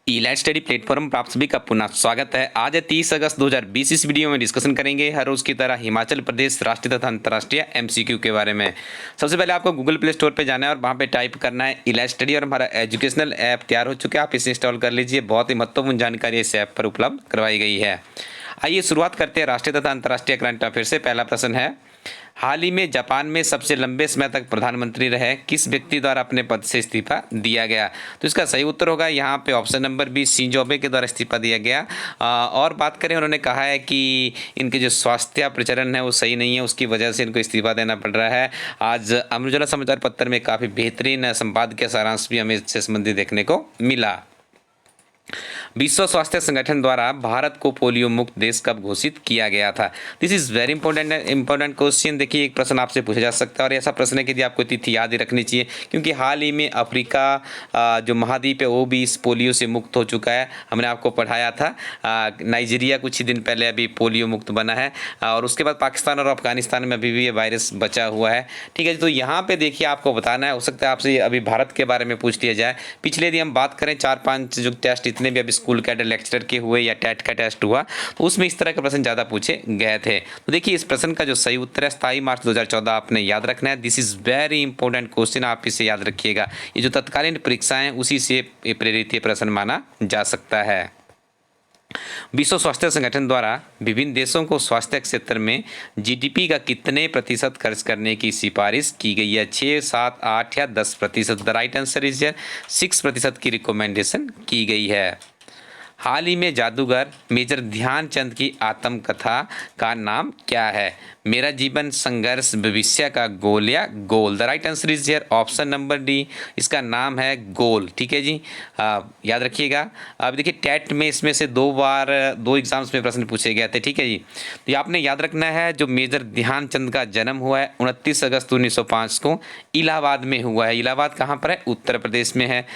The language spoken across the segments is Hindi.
ई-लाइट स्टडी प्लेटफॉर्म पर आप सभी का पुनः स्वागत है। आज है 30 अगस्त 2020। इस वीडियो में डिस्कशन करेंगे हर रोज की तरह हिमाचल प्रदेश राष्ट्रीय तथा अंतर्राष्ट्रीय एमसीक्यू के बारे में। सबसे पहले आपको गूगल प्ले स्टोर पे जाना है और वहाँ पे टाइप करना है ई-लाइट स्टडी और हमारा एजुकेशनल ऐप तैयार हो चुका है। आप इसे इंस्टॉल कर लीजिए। बहुत ही महत्वपूर्ण जानकारी इस ऐप पर उपलब्ध करवाई गई है। आइए शुरुआत करते हैं राष्ट्रीय तथा अंतर्राष्ट्रीय करंट अफेयर से। पहला प्रश्न है, हाल ही में जापान में सबसे लंबे समय तक प्रधानमंत्री रहे किस व्यक्ति द्वारा अपने पद से इस्तीफा दिया गया? तो इसका सही उत्तर होगा यहाँ पे option number B, Shinzo Abe के द्वारा इस्तीफा दिया गया। और बात करें, उन्होंने कहा है कि इनके जो स्वास्थ्य प्रचलन है वो सही नहीं है, उसकी वजह से इनको इस्तीफा देना पड़ रहा है। आज अमर उजाला समाचार पत्र में काफ़ी बेहतरीन संपादकीय सारांश भी हमें इससे संबंधित देखने को मिला। विश्व स्वास्थ्य संगठन द्वारा भारत को पोलियो मुक्त देश कब घोषित किया गया था? This is very important question. देखिए, एक प्रश्न आपसे पूछा जा सकता है और ऐसा प्रश्न है कि आपको तिथि याद ही रखनी चाहिए, क्योंकि हाल ही में अफ्रीका जो महाद्वीप है वो भी इस पोलियो से मुक्त हो चुका है। हमने आपको पढ़ाया था, नाइजीरिया कुछ ही दिन पहले अभी पोलियो मुक्त बना है और उसके बाद पाकिस्तान और अफगानिस्तान में अभी भी ये वायरस बचा हुआ है। ठीक है, तो यहाँ पे देखिए आपको बताना है, हो सकता है आपसे अभी भारत के बारे में पूछ लिया जाए। पिछले यदि हम बात करें 4-5 जो टेस्ट इतने भी अभी स्कूल कैडर लेक्चरर के हुए या टेट का टेस्ट हुआ तो उसमें इस तरह के प्रश्न ज़्यादा पूछे गए थे। तो देखिए, इस प्रश्न का जो सही उत्तर है 27 मार्च 2014 आपने याद रखना है। This is very important question, आप इसे याद रखिएगा। ये जो तत्कालीन परीक्षाएं हैं उसी से प्रेरित ये प्रश्न माना जा सकता है। विश्व स्वास्थ्य संगठन द्वारा विभिन्न देशों को स्वास्थ्य क्षेत्र में जीडीपी का कितने प्रतिशत खर्च करने की सिफारिश की गई है? 6, 7, 8 या 10%? द राइट आंसर इज 6% की रिकमेंडेशन की गई है। हाल ही में जादूगर मेजर ध्यानचंद की आत्मकथा का नाम क्या है? मेरा जीवन संघर्ष भविष्य का गोल या गोल? The right answer is here option number D, इसका नाम है गोल। ठीक है जी, याद रखिएगा। अब देखिए, टेट में इसमें से 2 एग्जाम्स में प्रश्न पूछे गए थे। ठीक है जी, तो आपने याद रखना है जो मेजर ध्यानचंद का जन्म हुआ है 29 अगस्त 1905 को इलाहाबाद में हुआ है। इलाहाबाद कहाँ पर है? उत्तर प्रदेश में है।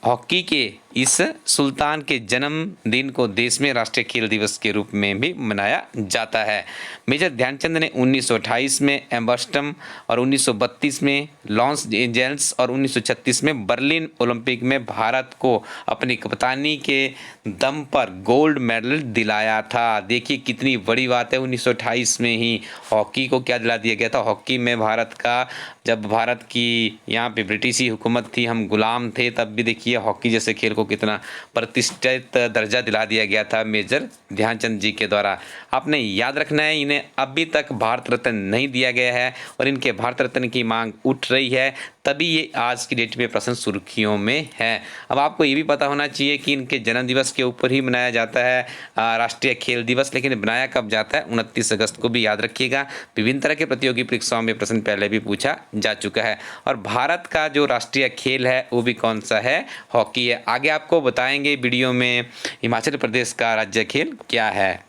हॉकी के इस सुल्तान के जन्मदिन को देश में राष्ट्रीय खेल दिवस के रूप में भी मनाया जाता है। मेजर ध्यानचंद ने 1928 में एम्बर्स्टम और 1932 में लॉस एंजल्स और 1936 में बर्लिन ओलंपिक में भारत को अपनी कप्तानी के दम पर गोल्ड मेडल दिलाया था। देखिए कितनी बड़ी बात है, 1928 में ही हॉकी को क्या दिला दिया गया था। हॉकी में भारत का, जब भारत की यहाँ पे ब्रिटिशी हुकूमत थी, हम गुलाम थे, तब भी देखिए हॉकी जैसे खेल को कितना प्रतिष्ठित दर्जा दिला दिया गया था मेजर ध्यानचंद जी के द्वारा। आपने याद रखना है, इन्हें अभी तक भारत रत्न नहीं दिया गया है और इनके भारत रत्न की मांग उठ रही है, तभी ये आज की डेट में प्रश्न सुर्खियों में है। अब आपको ये भी पता होना चाहिए कि इनके जन्म दिवस के ऊपर ही मनाया जाता है राष्ट्रीय खेल दिवस, लेकिन बनाया कब जाता है? 29 अगस्त को भी याद रखिएगा। विभिन्न तरह के प्रतियोगी परीक्षाओं में प्रश्न पहले भी पूछा जा चुका है। और भारत का जो राष्ट्रीय खेल है वो भी कौन सा है? हॉकी है। आगे आपको बताएंगे वीडियो में हिमाचल प्रदेश का राज्य खेल क्या है।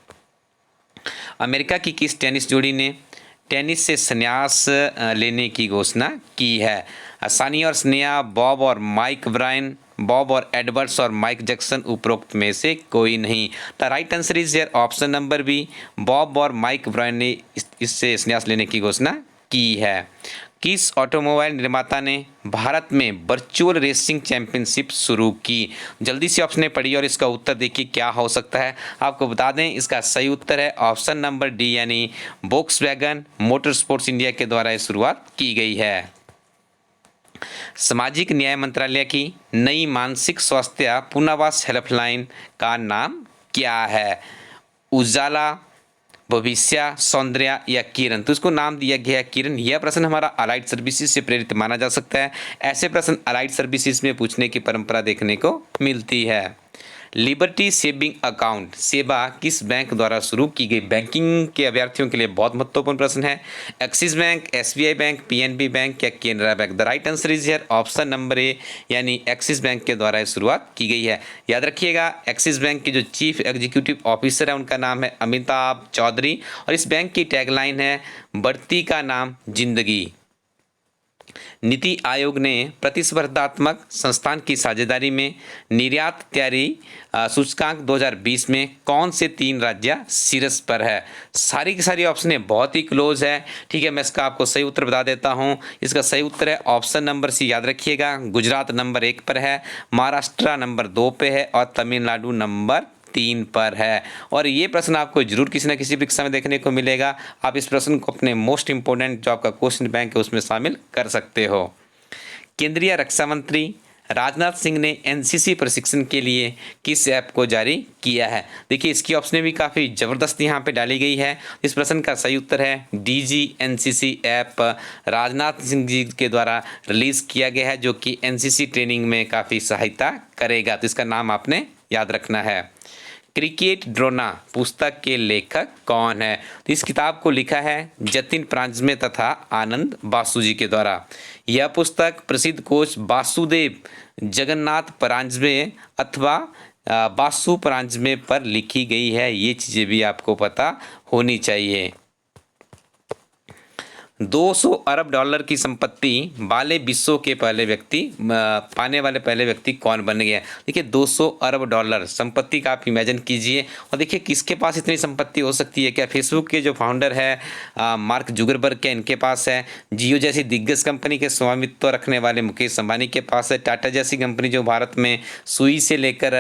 अमेरिका की किस टेनिस जोड़ी ने टेनिस से संन्यास लेने की घोषणा की है? सानी और स्नेहा, बॉब और माइक ब्रायन, बॉब और एडवर्ड्स और माइक जैक्सन, उपरोक्त में से कोई नहीं। The right answer is here option number B, Bob और माइक ब्रायन ने इससे संन्यास लेने की घोषणा की है। किस ऑटोमोबाइल निर्माता ने भारत में वर्चुअल रेसिंग चैंपियनशिप शुरू की? जल्दी से ऑप्शन पढ़िए और इसका उत्तर देखिए क्या हो सकता है। आपको बता दें, इसका सही उत्तर है ऑप्शन नंबर डी, यानी वोक्सवैगन मोटर स्पोर्ट्स इंडिया के द्वारा ये शुरुआत की गई है। सामाजिक न्याय मंत्रालय की नई मानसिक स्वास्थ्य पुनर्वास हेल्पलाइन का नाम क्या है? उजाला, भविष्य, सौंदर्य या किरण? तो इसको नाम दिया गया है किरण। यह प्रश्न हमारा अलाइड सर्विसेज से प्रेरित माना जा सकता है। ऐसे प्रश्न अलाइड सर्विसेज में पूछने की परंपरा देखने को मिलती है। लिबर्टी सेविंग अकाउंट सेवा किस बैंक द्वारा शुरू की गई? बैंकिंग के अभ्यर्थियों के लिए बहुत महत्वपूर्ण प्रश्न है। Axis bank, SBI bank, PNB bank या Canara bank? The right answer is here option number A, यानी एक्सिस बैंक के द्वारा शुरुआत की गई है। याद रखिएगा, एक्सिस बैंक के जो चीफ एग्जीक्यूटिव ऑफिसर है उनका नाम है अमिताभ चौधरी और इस बैंक की टैगलाइन है बढ़ती का नाम जिंदगी। नीति आयोग ने प्रतिस्पर्धात्मक संस्थान की साझेदारी में निर्यात तैयारी सूचकांक 2020 में कौन से 3 राज्य शीर्ष पर है? सारी की सारी ऑप्शन बहुत ही क्लोज है। ठीक है, मैं इसका आपको सही उत्तर बता देता हूँ। इसका सही उत्तर है ऑप्शन नंबर सी, याद रखिएगा। गुजरात नंबर 1 पर है, महाराष्ट्र नंबर 2 पे है और तमिलनाडु नंबर 3 पर है। और ये प्रश्न आपको जरूर किसी न किसी परीक्षा में देखने को मिलेगा। आप इस प्रश्न को अपने मोस्ट इंपोर्टेंट जो आपका क्वेश्चन बैंक है उसमें शामिल कर सकते हो। केंद्रीय रक्षा मंत्री राजनाथ सिंह ने एनसीसी प्रशिक्षण के लिए किस ऐप को जारी किया है? देखिए, इसकी ऑप्शन भी काफ़ी ज़बरदस्त यहाँ पे डाली गई है। इस प्रश्न का सही उत्तर है DG NCC app Rajnath Singh ji के द्वारा रिलीज़ किया गया है, जो कि एनसीसी ट्रेनिंग में काफ़ी सहायता करेगा। तो इसका नाम आपने याद रखना है। क्रिकेट ड्रोना पुस्तक के लेखक कौन है? तो इस किताब को लिखा है जतिन परांजपे तथा आनंद बासु जी के द्वारा। यह पुस्तक प्रसिद्ध कोच वासुदेव जगन्नाथ परांजपे अथवा बासु परांजपे पर लिखी गई है। ये चीज़ें भी आपको पता होनी चाहिए। 200 अरब डॉलर की संपत्ति वाले विश्व के पहले व्यक्ति पाने वाले पहले व्यक्ति कौन बन गया? देखिए, 200 अरब डॉलर संपत्ति का आप इमेजिन कीजिए। और देखिए, किसके पास इतनी संपत्ति हो सकती है? क्या फेसबुक के जो फाउंडर है मार्क जुकरबर्ग के इनके पास है? जियो जैसी दिग्गज कंपनी के स्वामित्व रखने वाले मुकेश अंबानी के पास है? टाटा जैसी कंपनी जो भारत में सुई से लेकर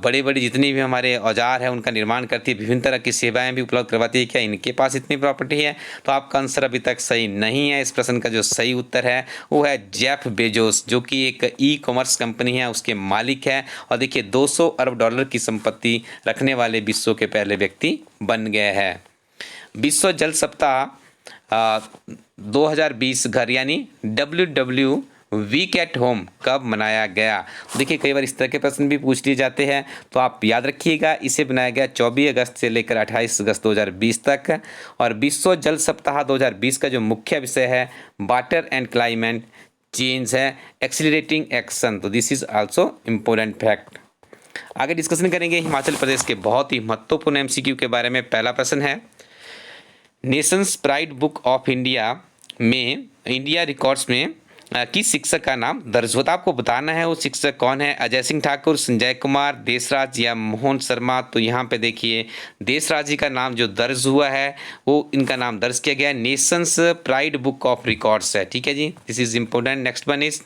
बड़े बड़े जितनी भी हमारे औजार है उनका निर्माण करती है, विभिन्न तरह की सेवाएँ भी उपलब्ध करवाती है, क्या इनके पास इतनी प्रॉपर्टी है? तो आपका आंसर अभी तक सही नहीं है। इस प्रश्न का जो सही उत्तर है वो है जेफ बेजोस, जो कि एक ई कॉमर्स कंपनी है, उसके मालिक है। और देखिए, 200 अरब डॉलर की संपत्ति रखने वाले विश्व के पहले व्यक्ति बन गए हैं। विश्व जल सप्ताह 2020 घर यानी WW वीक एट होम कब मनाया गया? देखिए, कई बार इस तरह के प्रश्न भी पूछ लिए जाते हैं, तो आप याद रखिएगा। इसे बनाया गया 24 अगस्त से लेकर 28 अगस्त 2020 तक। और विश्व जल सप्ताह 2020 का जो मुख्य विषय है वाटर एंड क्लाइमेट चेंज है, एक्सीलरेटिंग एक्शन। तो this is also important fact. आगे डिस्कशन करेंगे हिमाचल प्रदेश के बहुत ही महत्वपूर्ण MCQ के बारे में। पहला प्रश्न है, nation's pride book of India में इंडिया रिकॉर्ड्स में किस शिक्षक का नाम दर्ज होता? आपको बताना है वो शिक्षक कौन है। अजय सिंह ठाकुर, संजय कुमार, देशराज या मोहन शर्मा। तो यहाँ पे देखिए, देशराज जी का नाम जो दर्ज हुआ है वो इनका नाम दर्ज किया गया है। Nation's pride book of records है। ठीक है जी, this is important. Next one is,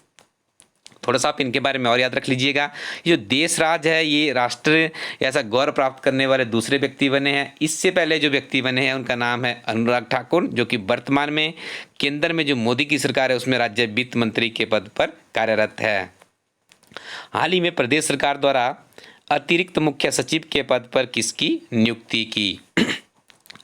थोड़ा सा आप इनके बारे में और याद रख लीजिएगा। ये जो देशराज है ये राष्ट्र ऐसा गौरव प्राप्त करने वाले दूसरे व्यक्ति बने हैं। इससे पहले जो व्यक्ति बने हैं उनका नाम है अनुराग ठाकुर, जो कि वर्तमान में केंद्र में जो मोदी की सरकार है उसमें राज्य वित्त मंत्री के पद पर कार्यरत है। हाल ही में प्रदेश सरकार द्वारा अतिरिक्त मुख्य सचिव के पद पर किसकी नियुक्ति की?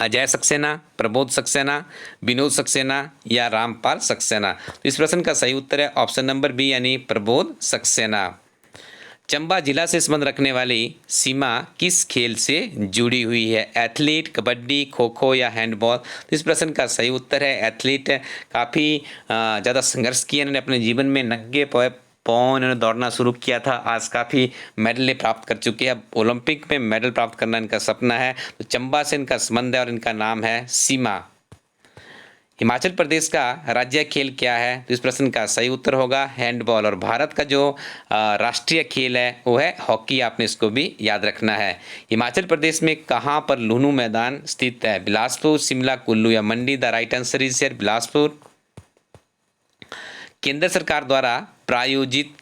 अजय सक्सेना, प्रबोध सक्सेना, विनोद सक्सेना या रामपाल सक्सेना? तो इस प्रश्न का सही उत्तर है ऑप्शन नंबर बी यानी प्रबोध सक्सेना। चंबा जिला से संबंध रखने वाली सीमा किस खेल से जुड़ी हुई है? एथलीट, कबड्डी, खो खो या हैंडबॉल? तो इस प्रश्न का सही उत्तर है एथलीट। काफ़ी ज़्यादा संघर्ष किया इन्होंने अपने जीवन में, नंगे पाँव इन्होंने दौड़ना शुरू किया था। आज काफ़ी मेडल प्राप्त कर चुके हैं। अब ओलंपिक में मेडल प्राप्त करना इनका सपना है। तो चंबा से इनका संबंध है और इनका नाम है सीमा। हिमाचल प्रदेश का राज्य खेल क्या है? तो इस प्रश्न का सही उत्तर होगा हैंडबॉल। और भारत का जो राष्ट्रीय खेल है वो है हॉकी। आपने इसको भी याद रखना है। हिमाचल प्रदेश में कहाँ पर लुहणू मैदान स्थित है? बिलासपुर, शिमला, कुल्लू या Mandi? The right answer is here Bilaspur. केंद्र सरकार द्वारा प्रायोजित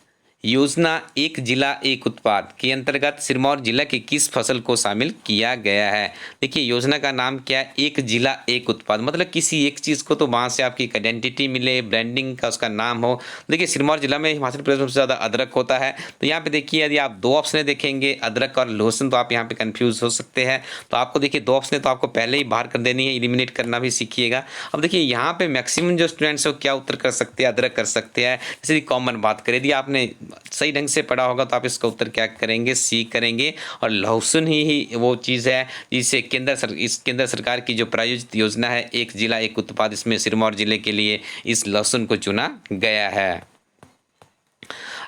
योजना एक जिला एक उत्पाद के अंतर्गत सिरमौर जिला की किस फसल को शामिल किया गया है? देखिए, योजना का नाम क्या है? एक जिला एक उत्पाद। मतलब किसी एक चीज़ को तो वहाँ से आपकी एक आइडेंटिटी मिले, ब्रांडिंग का उसका नाम हो। देखिए, सिरमौर जिला में हिमाचल प्रदेश में सबसे ज़्यादा अदरक होता है। तो यहाँ पे देखिए, यदि आप 2 ऑप्शन देखेंगे अदरक और लहसुन, तो आप यहाँ पे कंफ्यूज हो सकते हैं। तो आपको देखिए 2 ऑप्शन तो आपको पहले ही बाहर कर देनी है, एलिमिनेट करना भी सीखिएगा। अब देखिए, यहाँ पे मैक्सिमम जो स्टूडेंट्स है वो क्या उत्तर कर सकते हैं? अदरक कर सकते हैं। जैसे कॉमन बात करें, यदि आपने सही ढंग से पढ़ा होगा तो आप इसका उत्तर क्या करेंगे? सी करेंगे। और लहसुन ही वो चीज़ है जिसे केंद्र सरकार की जो प्रायोजित योजना है एक जिला एक उत्पाद, इसमें सिरमौर जिले के लिए इस लहसुन को चुना गया है।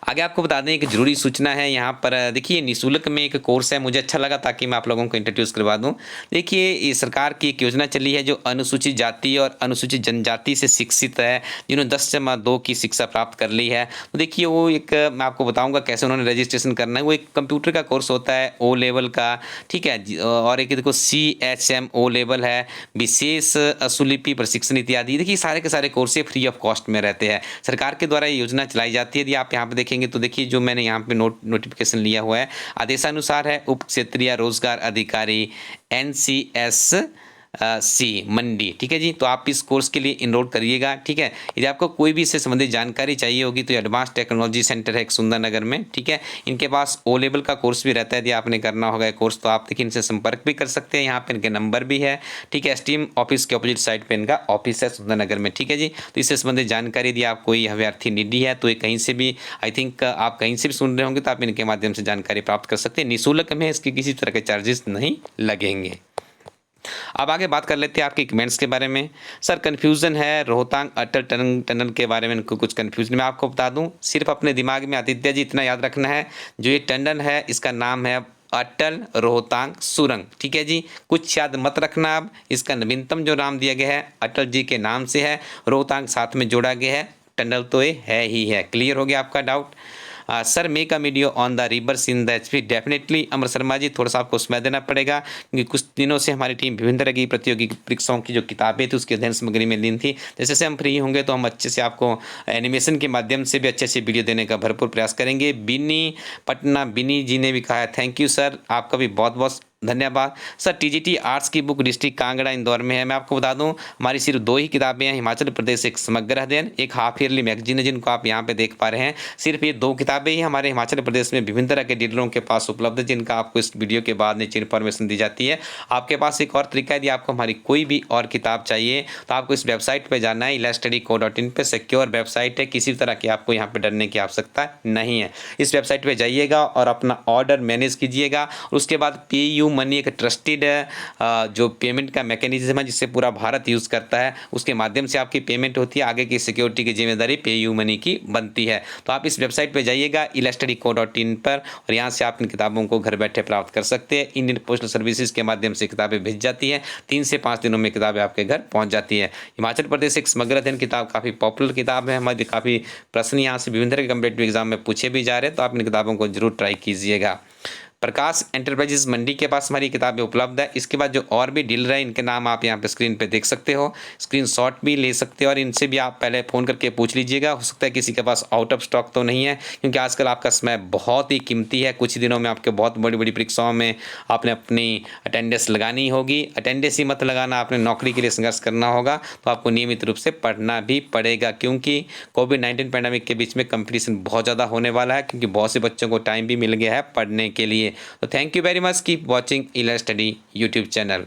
आगे आपको बता दें एक ज़रूरी सूचना है यहाँ पर। देखिए निःशुल्क में एक कोर्स है, मुझे अच्छा लगा ताकि मैं आप लोगों को इंट्रोड्यूस करवा दूँ। देखिए ये सरकार की एक योजना चली है जो अनुसूचित जाति और अनुसूचित जनजाति से शिक्षित है, जिन्होंने 10/2 की शिक्षा प्राप्त कर ली है। तो देखिए वो एक मैं आपको बताऊँगा कैसे उन्होंने रजिस्ट्रेशन करना है। वो एक कंप्यूटर का कोर्स होता है ओ लेवल का, ठीक है। और एक देखो CHM ओ लेवल है, विशेष असुलिपि प्रशिक्षण इत्यादि। देखिए सारे के सारे कोर्स फ्री ऑफ कॉस्ट में रहते हैं। सरकार के द्वारा ये योजना चलाई जाती है। यदि आप यहाँ पे देखेंगे तो देखिए जो मैंने यहाँ पे नोटिफिकेशन लिया हुआ है, आदेशानुसार है उप क्षेत्रीय रोजगार अधिकारी NCS सी मंडी, ठीक है जी। तो आप इस कोर्स के लिए इनरोल करिएगा, ठीक है। यदि आपको कोई भी इससे संबंधित जानकारी चाहिए होगी तो एडवांस टेक्नोलॉजी सेंटर है एक सुंदरनगर में, ठीक है। इनके पास ओ लेवल का कोर्स भी रहता है। यदि आपने करना होगा कोर्स तो आप देखिए इनसे संपर्क भी कर सकते हैं। यहाँ पे इनके नंबर भी है, ठीक है। STM ऑफिस के अपोजिट साइड पे इनका ऑफिस है सुंदरनगर में, ठीक है जी। तो इससे संबंधित जानकारी यदि आप कोई अभ्यर्थी निडी है तो ये कहीं से भी, आई थिंक आप कहीं से भी सुन रहे होंगे तो आप इनके माध्यम से जानकारी प्राप्त कर सकते हैं। निःशुल्क में इसके किसी तरह के चार्जेस नहीं लगेंगे। अब आगे बात कर लेते हैं आपके कमेंट्स के बारे में। सर कन्फ्यूज़न है रोहतांग अटल टनल के बारे में, कुछ कन्फ्यूजन मैं आपको बता दूं। सिर्फ अपने दिमाग में आदित्य जी इतना याद रखना है, जो ये टनल है इसका नाम है अटल रोहतांग सुरंग, ठीक है जी। कुछ याद मत रखना। अब इसका नवीनतम जो नाम दिया गया है अटल जी के नाम से है, रोहतांग साथ में जोड़ा गया है, टनल तो ये है ही है। क्लियर हो गया आपका doubt. Sir make a video on the rivers in the HP। Definitely Amar Sharma ji, थोड़ा सा आपको समय देना पड़ेगा क्योंकि कुछ दिनों से हमारी टीम विभिन्न तरह की प्रतियोगी परीक्षाओं की जो किताबें थी उसकी अध्ययन सामग्री में लीन थी। जैसे जैसे हम फ्री होंगे तो हम अच्छे से आपको एनिमेशन के माध्यम से भी अच्छे से वीडियो देने का भरपूर प्रयास करेंगे। बिनी पटना बिनी जी ने भी कहा है, थैंक यू सर, आपका भी बहुत बहुत धन्यवाद। सर TGT आर्ट्स की बुक डिस्ट्रिक्ट कांगड़ा इंदौर में है। मैं आपको बता दूं हमारी सिर्फ 2 ही किताबें हैं, हिमाचल प्रदेश एक समग्र अध्ययन, एक हाफ ईयरली मैगजीन है जिनको आप यहाँ पे देख पा रहे हैं। सिर्फ ये 2 किताबें ही हमारे हिमाचल प्रदेश में विभिन्न तरह के डीलरों के पास उपलब्ध है, जिनका आपको इस वीडियो के बाद नीचे इन्फॉर्मेशन दी जाती है। आपके पास एक और तरीका है, यदि आपको हमारी कोई भी और किताब चाहिए तो आपको इस वेबसाइट पर जाना है, ilasstudyco.in पे। सिक्योर वेबसाइट है, किसी तरह की आपको यहाँ पर डरने की आवश्यकता नहीं है। इस वेबसाइट पर जाइएगा और अपना ऑर्डर मैनेज कीजिएगा। उसके बाद PayU मनी एक ट्रस्टेड जो पेमेंट का मैकेनिज्म है जिससे पूरा भारत यूज़ करता है, उसके माध्यम से आपकी पेमेंट होती है। आगे की सिक्योरिटी की जिम्मेदारी PayU मनी की बनती है। तो आप इस वेबसाइट पर जाइएगा ilasstudyco.in पर, और यहाँ से आप इन किताबों को घर बैठे प्राप्त कर सकते हैं। इंडियन पोस्टल सर्विसेज के माध्यम से किताबें भेज जाती हैं, 3 से 5 दिनों में किताबें आपके घर पहुँच जाती है। हिमाचल प्रदेश एक समग्र अध्ययन किताब काफ़ी पॉपुलर किताब है हमारी, काफ़ी प्रश्न यहाँ से विभिन्न तरह के कम्पिटेटिव एग्जाम में पूछे भी जा रहे हैं, तो आप इन किताबों को जरूर ट्राई कीजिएगा। प्रकाश एंटरप्राइजेस मंडी के पास हमारी किताबें उपलब्ध है। इसके बाद जो और भी डीलर है इनके नाम आप यहाँ पे स्क्रीन पे देख सकते हो, स्क्रीनशॉट भी ले सकते हो और इनसे भी आप पहले फ़ोन करके पूछ लीजिएगा। हो सकता है किसी के पास आउट ऑफ स्टॉक तो नहीं है, क्योंकि आजकल आपका समय बहुत ही कीमती है। कुछ दिनों में आपके बहुत बड़ी बड़ी परीक्षाओं में आपने अपनी अटेंडेंस लगानी होगी। अटेंडेंस ही मत लगाना, आपने नौकरी के लिए संघर्ष करना होगा, तो आपको नियमित रूप से पढ़ना भी पड़ेगा, क्योंकि कोविड-19 पैंडेमिक के बीच में कंपटीशन बहुत ज़्यादा होने वाला है, क्योंकि बहुत से बच्चों को टाइम भी मिल गया है पढ़ने के लिए। तो thank you very much, keep watching इला स्टडी यूट्यूब चैनल।